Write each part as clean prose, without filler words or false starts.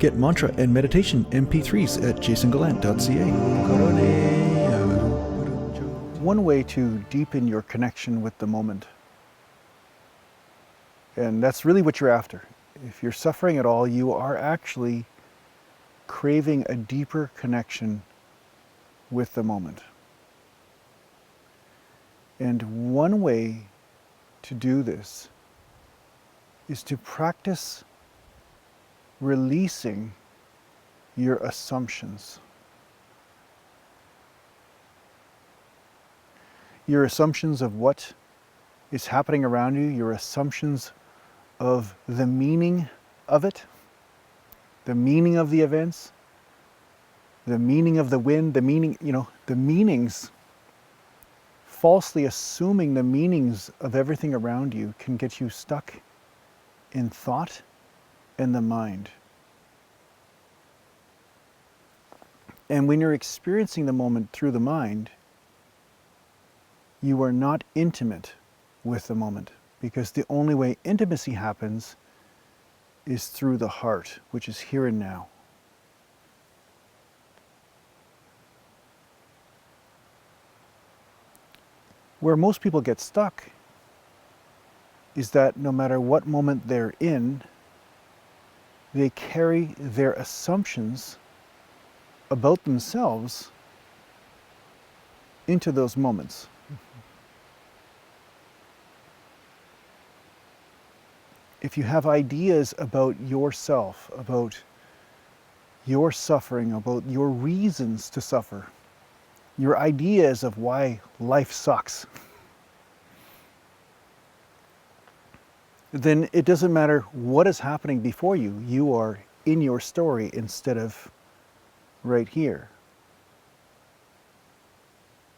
Get mantra and meditation MP3s at jasongallant.ca. One way to deepen your connection with the moment, and that's really what you're after. If you're suffering at all, you are actually craving a deeper connection with the moment. And one way to do this is to practice releasing your assumptions. Your assumptions of what is happening around you, your assumptions of the meaning of it, the meaning of the events, the meaning of the wind, the meaning, the meanings. Falsely assuming the meanings of everything around you can get you stuck in thought and the mind. And when you're experiencing the moment through the mind, you are not intimate with the moment, because the only way intimacy happens is through the heart, which is here and now. Where most people get stuck is that no matter what moment they're in, they carry their assumptions about themselves into those moments. If you have ideas about yourself, about your suffering, about your reasons to suffer, your ideas of why life sucks, then it doesn't matter what is happening before you. You are in your story instead of right here.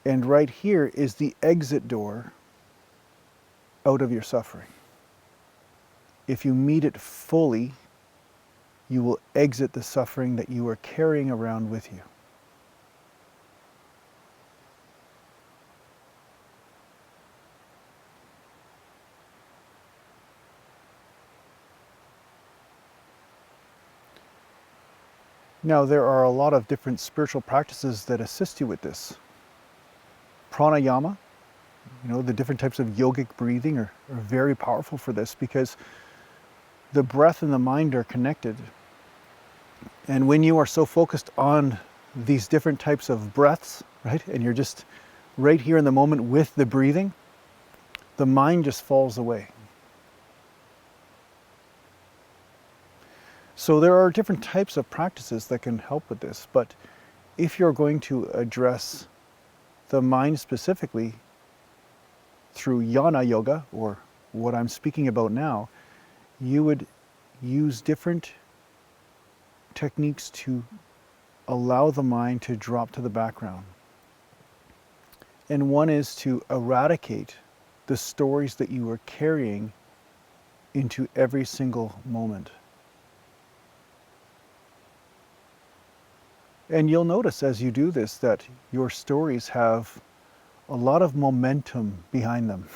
And right here is the exit door out of your suffering. If you meet it fully, you will exit the suffering that you are carrying around with you. Now, there are a lot of different spiritual practices that assist you with this. Pranayama, the different types of yogic breathing are very powerful for this, because the breath and the mind are connected. And when you are so focused on these different types of breaths, right, and you're just right here in the moment with the breathing, the mind just falls away. So there are different types of practices that can help with this, but if you're going to address the mind specifically through jnana yoga, or what I'm speaking about now, you would use different techniques to allow the mind to drop to the background. And one is to eradicate the stories that you are carrying into every single moment. And you'll notice as you do this that your stories have a lot of momentum behind them.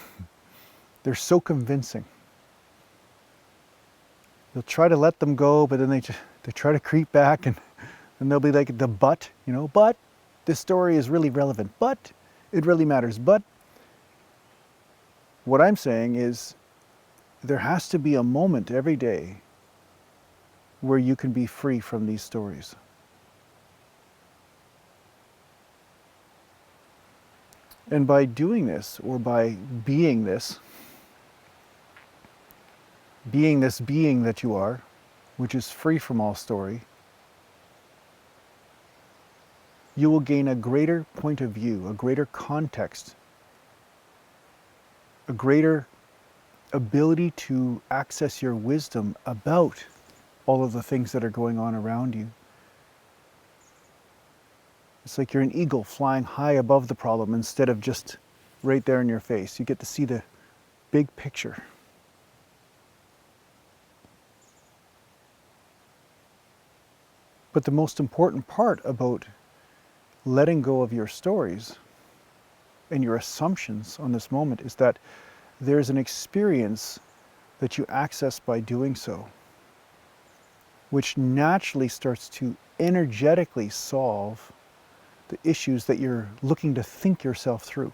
They're so convincing. You'll try to let them go, but then they try to creep back, and they'll be like the but, but this story is really relevant, but it really matters. But what I'm saying is there has to be a moment every day where you can be free from these stories. And by doing this, or by being this being that you are, which is free from all story, you will gain a greater point of view, a greater context, a greater ability to access your wisdom about all of the things that are going on around you. It's like you're an eagle flying high above the problem instead of just right there in your face. You get to see the big picture. But the most important part about letting go of your stories and your assumptions on this moment is that there's an experience that you access by doing so. which naturally starts to energetically solve the issues that you're looking to think yourself through.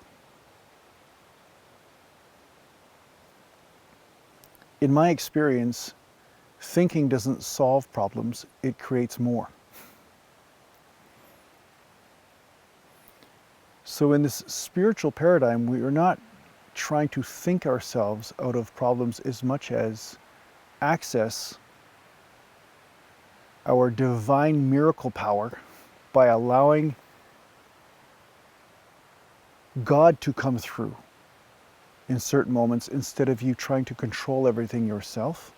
In my experience, thinking doesn't solve problems, it creates more. So in this spiritual paradigm, we are not trying to think ourselves out of problems as much as access our divine miracle power by allowing God to come through in certain moments instead of you trying to control everything yourself.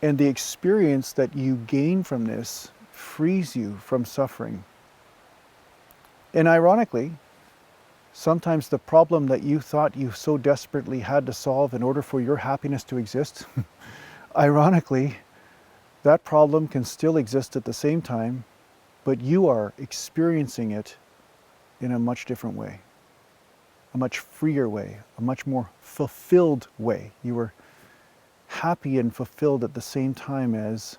And the experience that you gain from this frees you from suffering. And ironically, sometimes the problem that you thought you so desperately had to solve in order for your happiness to exist, ironically, that problem can still exist at the same time, but you are experiencing it in a much different way, a much freer way, a much more fulfilled way. You are happy and fulfilled at the same time as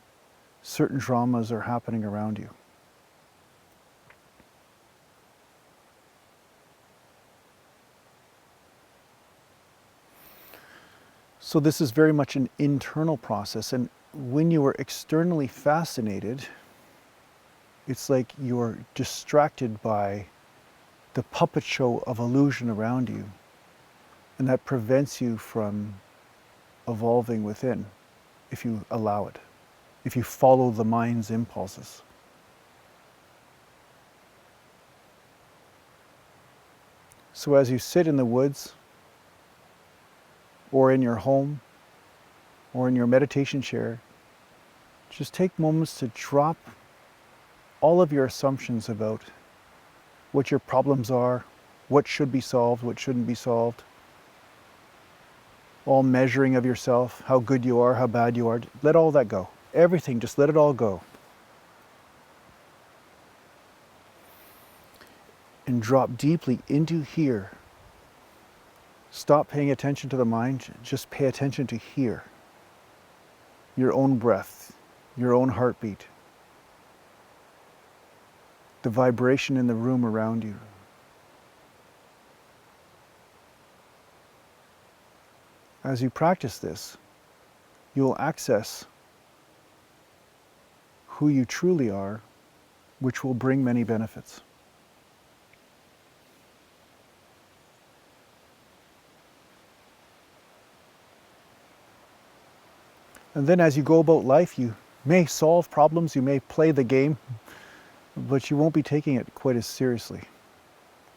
certain dramas are happening around you. So this is very much an internal process, and when you are externally fascinated, it's like you're distracted by the puppet show of illusion around you, and that prevents you from evolving within if you allow it, if you follow the mind's impulses. So as you sit in the woods, or in your home, or in your meditation chair, just take moments to drop all of your assumptions about what your problems are, what should be solved, what shouldn't be solved, all measuring of yourself, how good you are, how bad you are. Let all that go. Everything, just let it all go. And drop deeply into here. Stop paying attention to the mind, just pay attention to here. Your own breath, your own heartbeat, the vibration in the room around you. As you practice this, you'll access who you truly are, which will bring many benefits. And then as you go about life, you may solve problems, you may play the game, but you won't be taking it quite as seriously.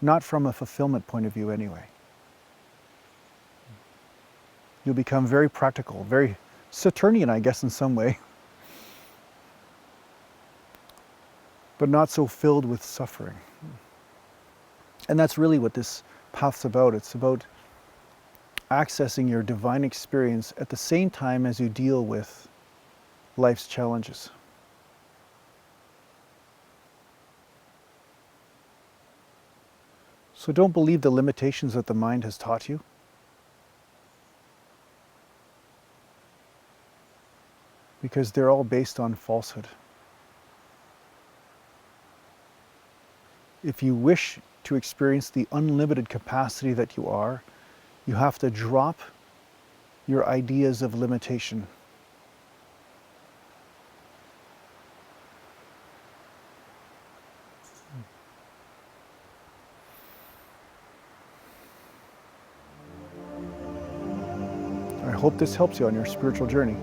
Not from a fulfillment point of view anyway. You'll become very practical, very Saturnian, I guess, in some way, but not so filled with suffering. And that's really what this path's about. It's about accessing your divine experience at the same time as you deal with life's challenges. So don't believe the limitations that the mind has taught you. Because they're all based on falsehood. If you wish to experience the unlimited capacity that you are, you have to drop your ideas of limitation. I hope this helps you on your spiritual journey.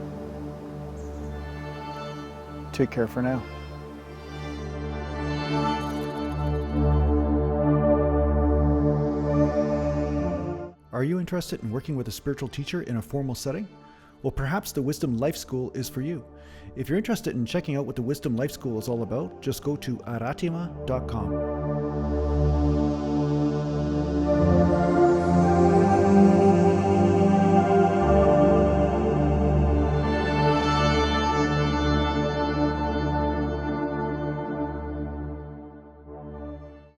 Take care for now. Are you interested in working with a spiritual teacher in a formal setting? Well, perhaps the Wisdom Life School is for you. If you're interested in checking out what the Wisdom Life School is all about, just go to aratima.com.